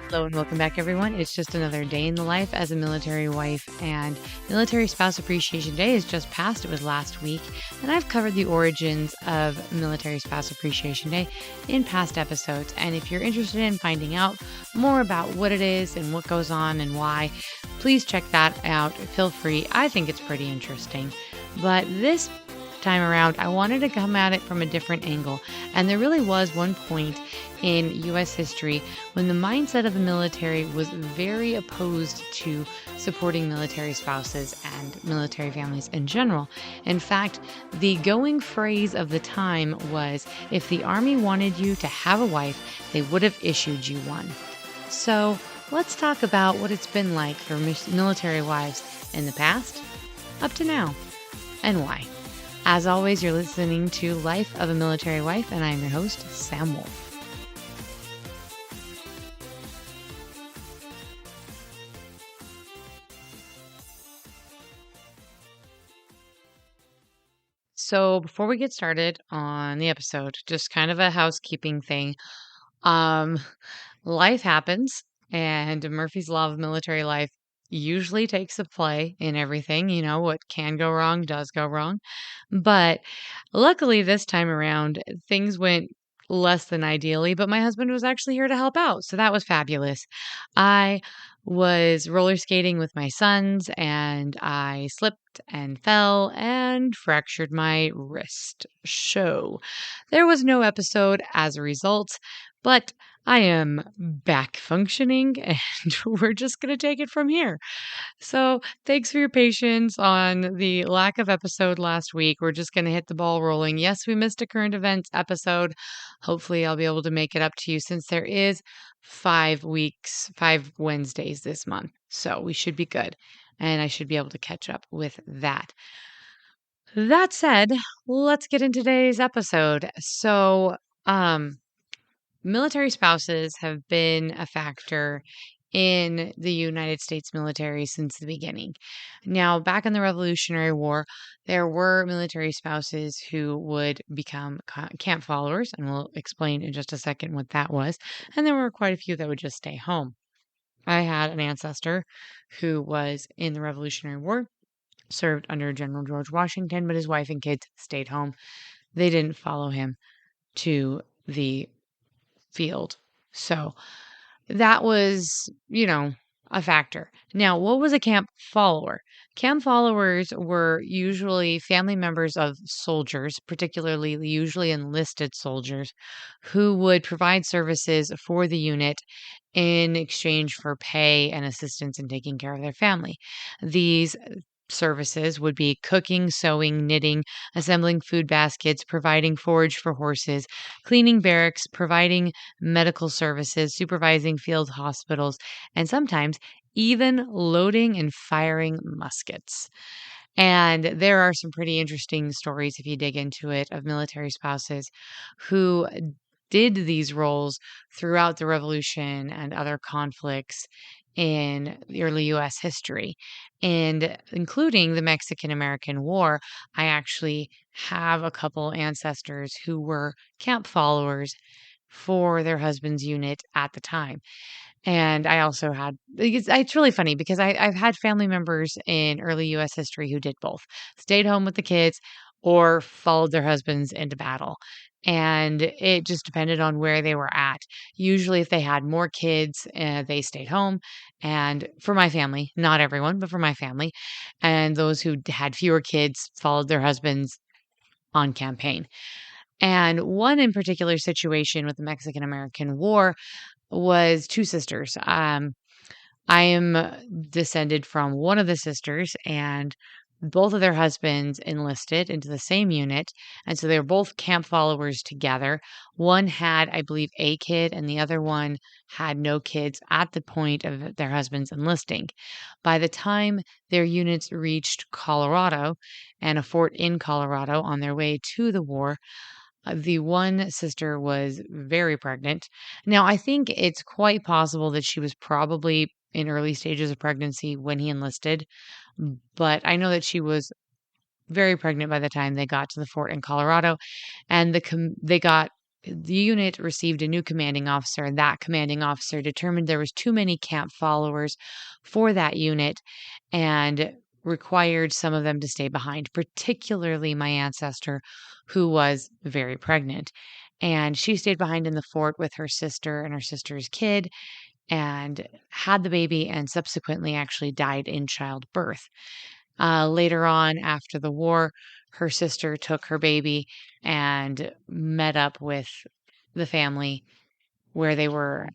Hello and welcome back, everyone. It's just another day in the life as a military wife, and Military Spouse Appreciation Day is just passed. It was last week, and I've covered the origins of Military Spouse Appreciation Day in past episodes. And if you're interested in finding out more about what it is and what goes on and why, please check that out. Feel free. I think it's pretty interesting. But this time around, I wanted to come at it from a different angle. And there really was one point in U.S. history when the mindset of the military was very opposed to supporting military spouses and military families in general. In fact, the going phrase of the time was, if the Army wanted you to have a wife, they would have issued you one. So let's talk about what it's been like for military wives in the past, up to now, and why. As always, you're listening to Life of a Military Wife, and I'm your host, Sam Wolf. So before we get started on the episode, just kind of a housekeeping thing. Um, Life happens, and Murphy's Law of military life usually takes a play in everything. You know, what can go wrong does go wrong. But luckily, this time around, things went less than ideally, but my husband was actually here to help out. So that was fabulous. I was roller skating with my sons and I slipped and fell and fractured my wrist. So there was no episode as a result, but I am back functioning and we're just going to take it from here. So, thanks for your patience on the lack of episode last week. We're just going to hit the ball rolling. Yes, we missed a current events episode. Hopefully, I'll be able to make it up to you since there is 5 weeks, 5 Wednesdays this month. So, we should be good. And I should be able to catch up with that. That said, let's get into today's episode. So, military spouses have been a factor in the United States military since the beginning. Now, back in the Revolutionary War, there were military spouses who would become camp followers, and we'll explain in just a second what that was. And there were quite a few that would just stay home. I had an ancestor who was in the Revolutionary War, served under General George Washington, but his wife and kids stayed home. They didn't follow him to the field. So that was, a factor. Now, what was a camp follower? Camp followers were usually family members of soldiers, particularly usually enlisted soldiers, who would provide services for the unit in exchange for pay and assistance in taking care of their family. These services would be cooking, sewing, knitting, assembling food baskets, providing forage for horses, cleaning barracks, providing medical services, supervising field hospitals, and sometimes even loading and firing muskets. And there are some pretty interesting stories, if you dig into it, of military spouses who did these roles throughout the Revolution and other conflicts in the early U.S. history, and including the Mexican American War. I actually have a couple ancestors who were camp followers for their husband's unit at the time. And I also had, it's really funny because I've had family members in early U.S. history who did both, stayed home with the kids or followed their husbands into battle. And it just depended on where they were at. Usually, if they had more kids, they stayed home. And for my family, not everyone, but for my family, and those who had fewer kids followed their husbands on campaign. And one in particular situation with the Mexican American War was two sisters. I am descended from one of the sisters, and both of their husbands enlisted into the same unit. And so they were both camp followers together. One had, I believe, a kid, and the other one had no kids at the point of their husbands enlisting. By the time their units reached Colorado and a fort in Colorado on their way to the war, the one sister was very pregnant. Now, I think it's quite possible that she was probably in early stages of pregnancy when he enlisted, but I know that she was very pregnant by the time they got to the fort in Colorado, and the unit received a new commanding officer, and that commanding officer determined there was too many camp followers for that unit and required some of them to stay behind, particularly my ancestor, who was very pregnant. And she stayed behind in the fort with her sister and her sister's kid and had the baby and subsequently actually died in childbirth. Later on, after the war, her sister took her baby and met up with the family where they were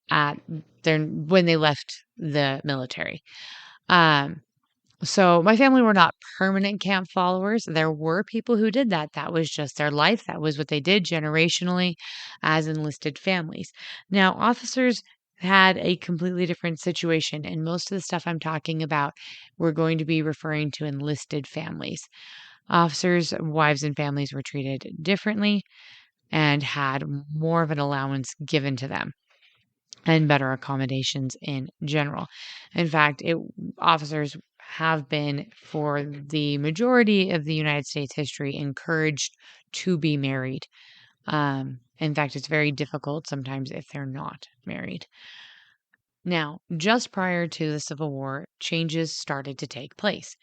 at when they left the military. Um, so my family were not permanent camp followers. There were people who did that. That was just their life. That was what they did generationally as enlisted families. Now, officers had a completely different situation, and most of the stuff I'm talking about, we're going to be referring to enlisted families. Officers, wives, and families were treated differently and had more of an allowance given to them and better accommodations in general. In fact, officers have been, for the majority of the United States history, encouraged to be married. In fact, it's very difficult sometimes if they're not married. Now, just prior to the Civil War, changes started to take place.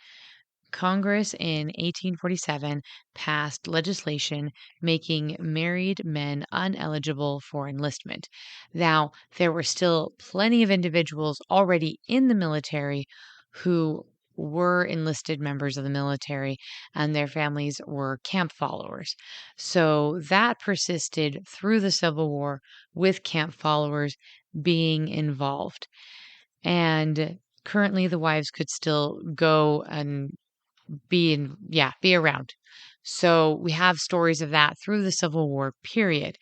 Congress in 1847 passed legislation making married men uneligible for enlistment. Now, there were still plenty of individuals already in the military who were enlisted members of the military, and their families were camp followers. So that persisted through the Civil War with camp followers being involved. And currently, the wives could still go and be around. So we have stories of that through the Civil War period.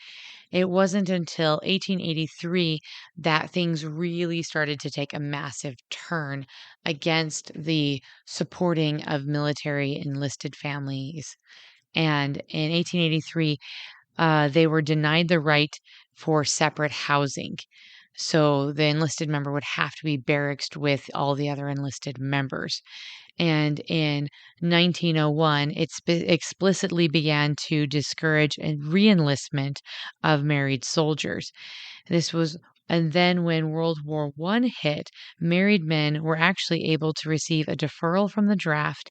It wasn't until 1883 that things really started to take a massive turn against the supporting of military enlisted families. And in 1883, they were denied the right for separate housing. So the enlisted member would have to be barracked with all the other enlisted members. And in 1901, it explicitly began to discourage a reenlistment of married soldiers. This was and then when World War I hit, married men were actually able to receive a deferral from the draft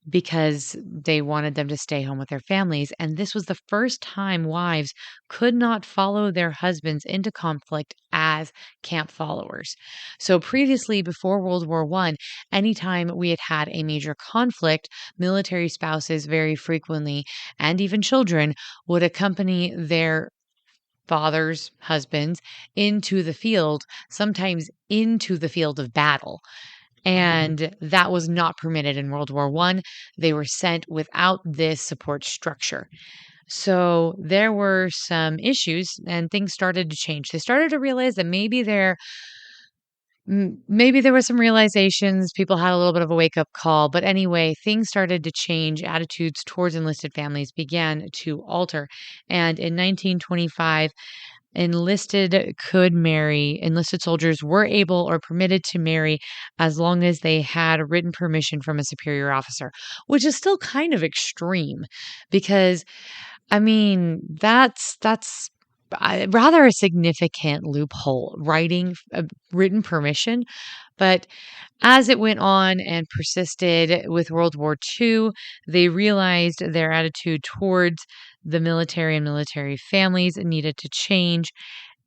because they wanted them to stay home with their families. And this was the first time wives could not follow their husbands into conflict as camp followers. So previously, before World War I, anytime we had a major conflict, military spouses very frequently, and even children, would accompany their fathers, husbands, into the field, sometimes into the field of battle. And that was not permitted in World War I. They were sent without this support structure. So there were some issues and things started to change. They started to realize that maybe there were some realizations. People had a little bit of a wake up call. But anyway, things started to change. Attitudes towards enlisted families began to alter. And in 1925, enlisted soldiers were able or permitted to marry as long as they had written permission from a superior officer, which is still kind of extreme because, I mean, that's rather a significant loophole, written permission. But as it went on and persisted with World War II, they realized their attitude towards the military and military families needed to change.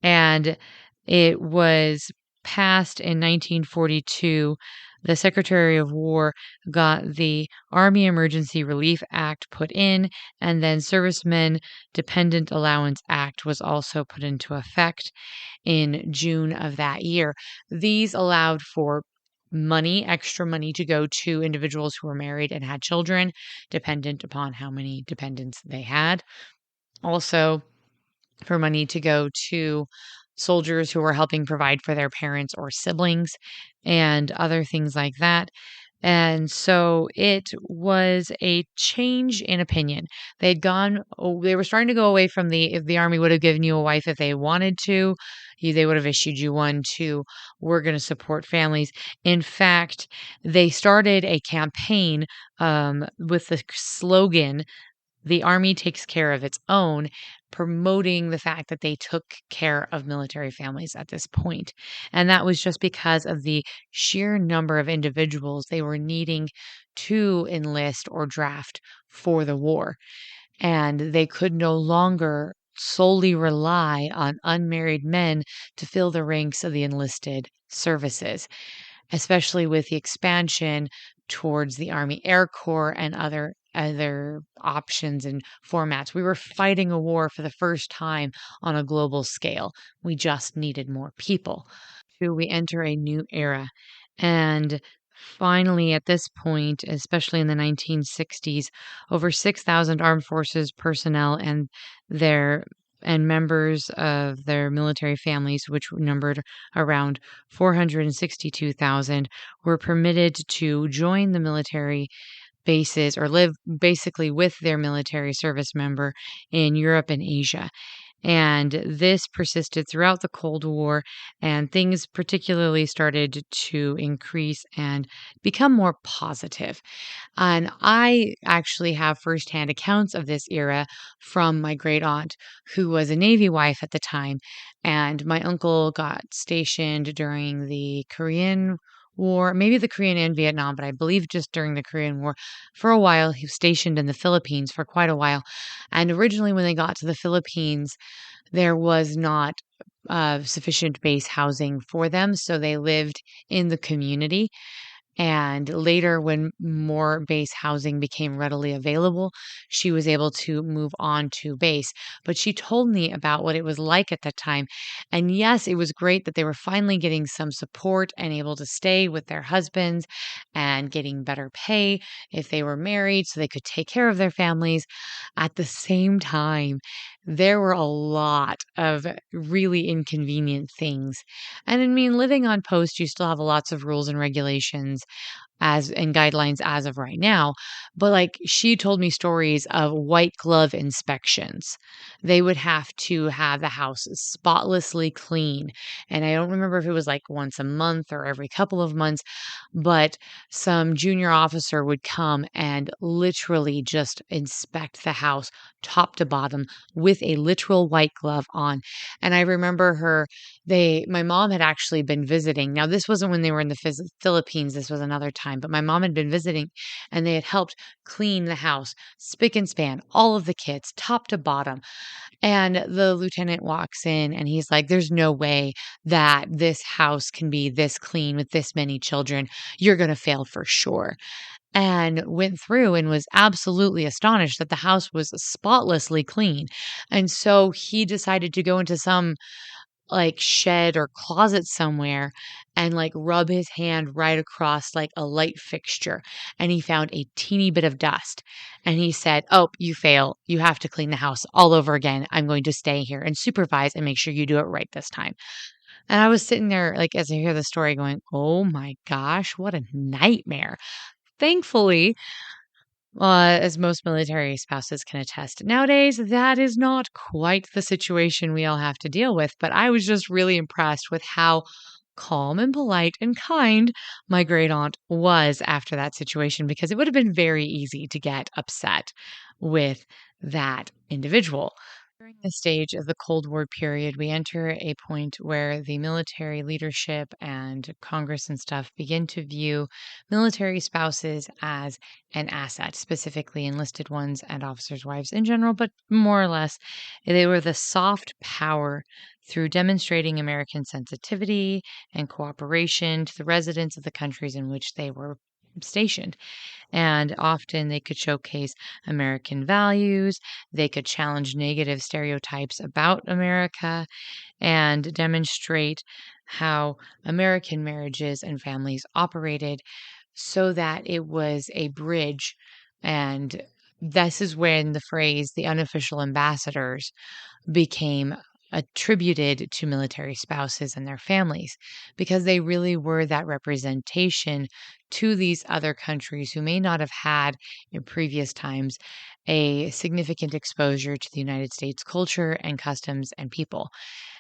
And it was passed in 1942. The Secretary of War got the Army Emergency Relief Act put in, and then Servicemen Dependent Allowance Act was also put into effect in June of that year. These allowed for extra money to go to individuals who were married and had children, dependent upon how many dependents they had. Also, for money to go to soldiers who were helping provide for their parents or siblings and other things like that. And so it was a change in opinion. They were starting to go away from if the army would have given you a wife if they wanted to, they would have issued you one to, we're going to support families. In fact, they started a campaign with the slogan, the army takes care of its own, promoting the fact that they took care of military families at this point. And that was just because of the sheer number of individuals they were needing to enlist or draft for the war. And they could no longer solely rely on unmarried men to fill the ranks of the enlisted services, especially with the expansion towards the Army Air Corps and other options and formats. We were fighting a war for the first time on a global scale. We just needed more people. We enter a new era. And finally, at this point, especially in the 1960s, over 6,000 armed forces personnel their and members of their military families, which numbered around 462,000, were permitted to join the military bases or live basically with their military service member in Europe and Asia. And this persisted throughout the Cold War, and things particularly started to increase and become more positive. And I actually have firsthand accounts of this era from my great aunt, who was a Navy wife at the time. And my uncle got stationed during the Korean War, maybe the Korean and Vietnam, but I believe just during the Korean War. For a while, he was stationed in the Philippines for quite a while. And originally, when they got to the Philippines, there was not sufficient base housing for them. So they lived in the community. And later, when more base housing became readily available, she was able to move on to base. But she told me about what it was like at that time. And yes, it was great that they were finally getting some support and able to stay with their husbands and getting better pay if they were married so they could take care of their families. At the same time, there were a lot of really inconvenient things. And I mean, living on post, you still have lots of rules and regulations as and guidelines as of right now. But like she told me stories of white glove inspections. They would have to have the house spotlessly clean. And I don't remember if it was like once a month or every couple of months, but some junior officer would come and literally just inspect the house top to bottom with a literal white glove on. And I remember my mom had actually been visiting. Now, this wasn't when they were in the Philippines, this was another time, but my mom had been visiting and they had helped clean the house, spick and span, all of the kids, top to bottom. And the lieutenant walks in and he's like, there's no way that this house can be this clean with this many children. You're going to fail for sure. And went through and was absolutely astonished that the house was spotlessly clean. And so he decided to go into some like shed or closet somewhere and like rub his hand right across like a light fixture, and he found a teeny bit of dust, and he said, "Oh, you fail. You have to clean the house all over again. I'm going to stay here and supervise and make sure you do it right this time." And I was sitting there like as I hear the story going, "Oh my gosh, what a nightmare." Thankfully, as most military spouses can attest, nowadays that is not quite the situation we all have to deal with. But I was just really impressed with how calm and polite and kind my great aunt was after that situation, because it would have been very easy to get upset with that individual. During the stage of the Cold War period, we enter a point where the military leadership and Congress and stuff begin to view military spouses as an asset, specifically enlisted ones and officers' wives in general, but more or less, they were the soft power through demonstrating American sensitivity and cooperation to the residents of the countries in which they were stationed. And often they could showcase American values, they could challenge negative stereotypes about America, and demonstrate how American marriages and families operated so that it was a bridge. And this is when the phrase the unofficial ambassadors became attributed to military spouses and their families because they really were that representation to these other countries who may not have had in previous times a significant exposure to the United States culture and customs and people.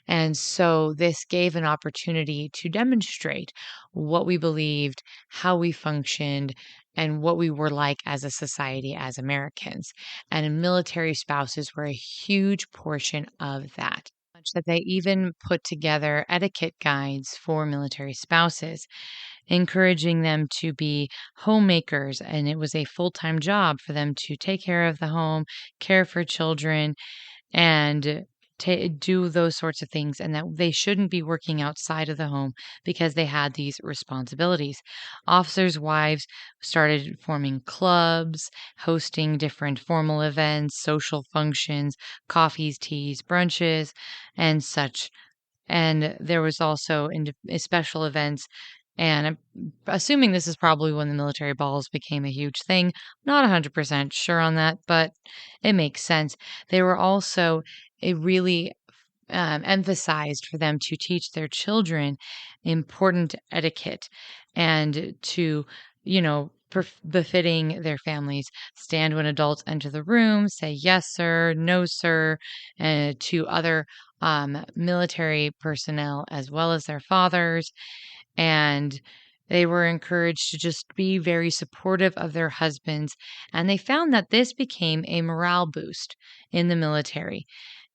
And so this gave an opportunity to demonstrate what we believed, how we functioned, and what we were like as a society as Americans. And military spouses were a huge portion of that. Much that they even put together etiquette guides for military spouses, encouraging them to be homemakers. And it was a full time job for them to take care of the home, care for children, and do those sorts of things, and that they shouldn't be working outside of the home because they had these responsibilities. Officers' wives started forming clubs, hosting different formal events, social functions, coffees, teas, brunches, and such. And there was also special events. And I'm assuming this is probably when the military balls became a huge thing. Not 100% sure on that, but it makes sense. They were also a really emphasized for them to teach their children important etiquette and to, befitting their families, stand when adults enter the room, say yes, sir, no, sir, to other military personnel as well as their fathers. And they were encouraged to just be very supportive of their husbands. And they found that this became a morale boost in the military,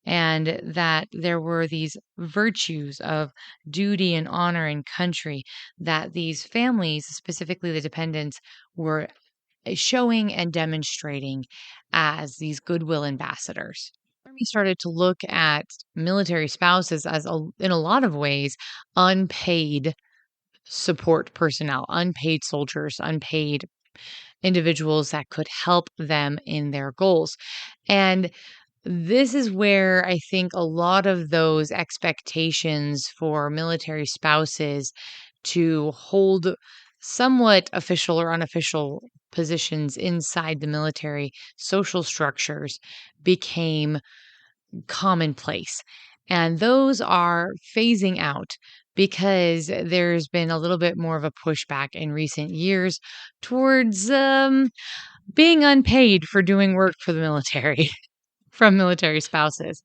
and that there were these virtues of duty and honor and country that these families, specifically the dependents, were showing and demonstrating as these goodwill ambassadors. Army started to look at military spouses as, in a lot of ways, unpaid support personnel, unpaid soldiers, unpaid individuals that could help them in their goals. And this is where I think a lot of those expectations for military spouses to hold somewhat official or unofficial positions inside the military social structures became commonplace. And those are phasing out because there's been a little bit more of a pushback in recent years towards being unpaid for doing work for the military from military spouses.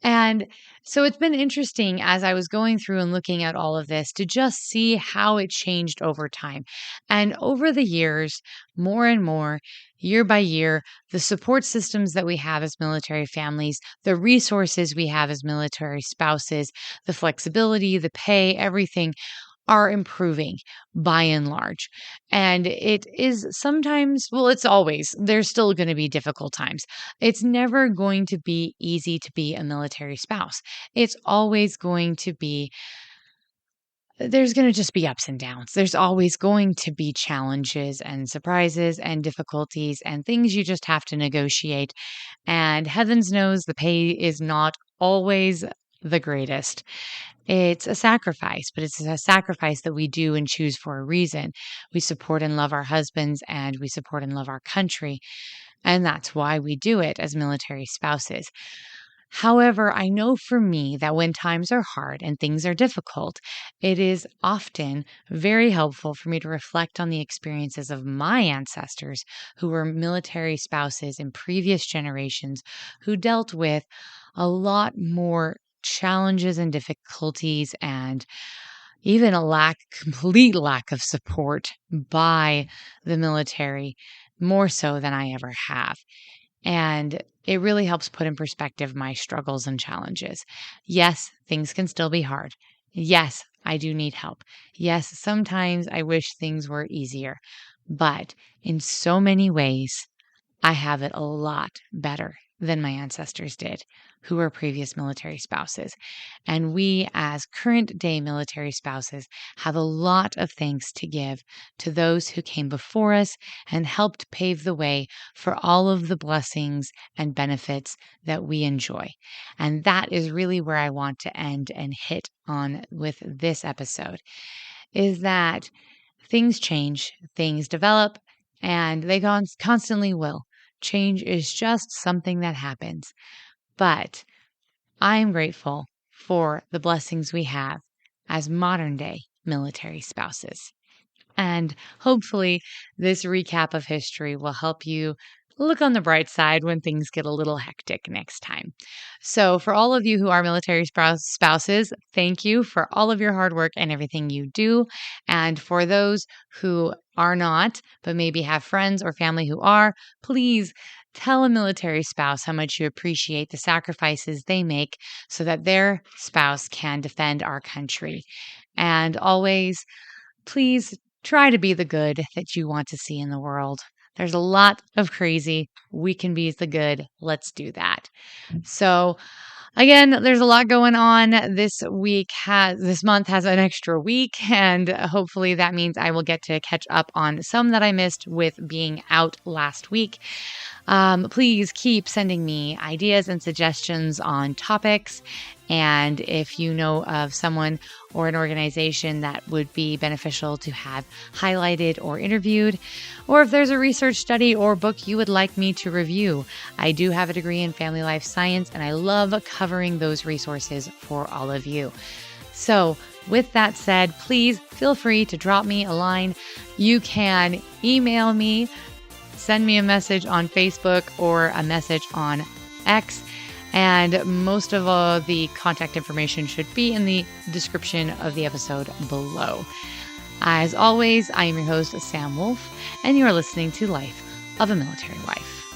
And so it's been interesting as I was going through and looking at all of this to just see how it changed over time. And over the years, more and more, year by year, the support systems that we have as military families, the resources we have as military spouses, the flexibility, the pay, everything are improving by and large. And it is sometimes, well, it's always, there's still going to be difficult times. It's never going to be easy to be a military spouse. It's always going to be, there's going to just be ups and downs. There's always going to be challenges and surprises and difficulties and things you just have to negotiate. And heavens knows the pay is not always the greatest. It's a sacrifice, but it's a sacrifice that we do and choose for a reason. We support and love our husbands and we support and love our country. And that's why we do it as military spouses. However, I know for me that when times are hard and things are difficult, it is often very helpful for me to reflect on the experiences of my ancestors who were military spouses in previous generations who dealt with a lot more challenges and difficulties and even complete lack of support by the military, more so than I ever have. And it really helps put in perspective my struggles and challenges. Yes, things can still be hard. Yes, I do need help. Yes, sometimes I wish things were easier. But in so many ways, I have it a lot better than my ancestors did, who were previous military spouses. And we, as current day military spouses, have a lot of thanks to give to those who came before us and helped pave the way for all of the blessings and benefits that we enjoy. And that is really where I want to end and hit on with this episode, is that things change, things develop, and they constantly will. Change is just something that happens. But I am grateful for the blessings we have as modern day military spouses. And hopefully, this recap of history will help you look on the bright side when things get a little hectic next time. So, for all of you who are military spouses, thank you for all of your hard work and everything you do. And for those who are not, but maybe have friends or family who are, please tell a military spouse how much you appreciate the sacrifices they make so that their spouse can defend our country. And always, please try to be the good that you want to see in the world. There's a lot of crazy. We can be the good. Let's do that. So, again, there's a lot going on. This month has an extra week, and hopefully that means I will get to catch up on some that I missed with being out last week. Please keep sending me ideas and suggestions on topics. And if you know of someone or an organization that would be beneficial to have highlighted or interviewed, or if there's a research study or book you would like me to review, I do have a degree in family life science, and I love covering those resources for all of you. So with that said, please feel free to drop me a line. You can email me, send me a message on Facebook or a message on X. And most of all the contact information should be in the description of the episode below. As always, I am your host, Sam Wolf, and you are listening to Life of a Military Wife.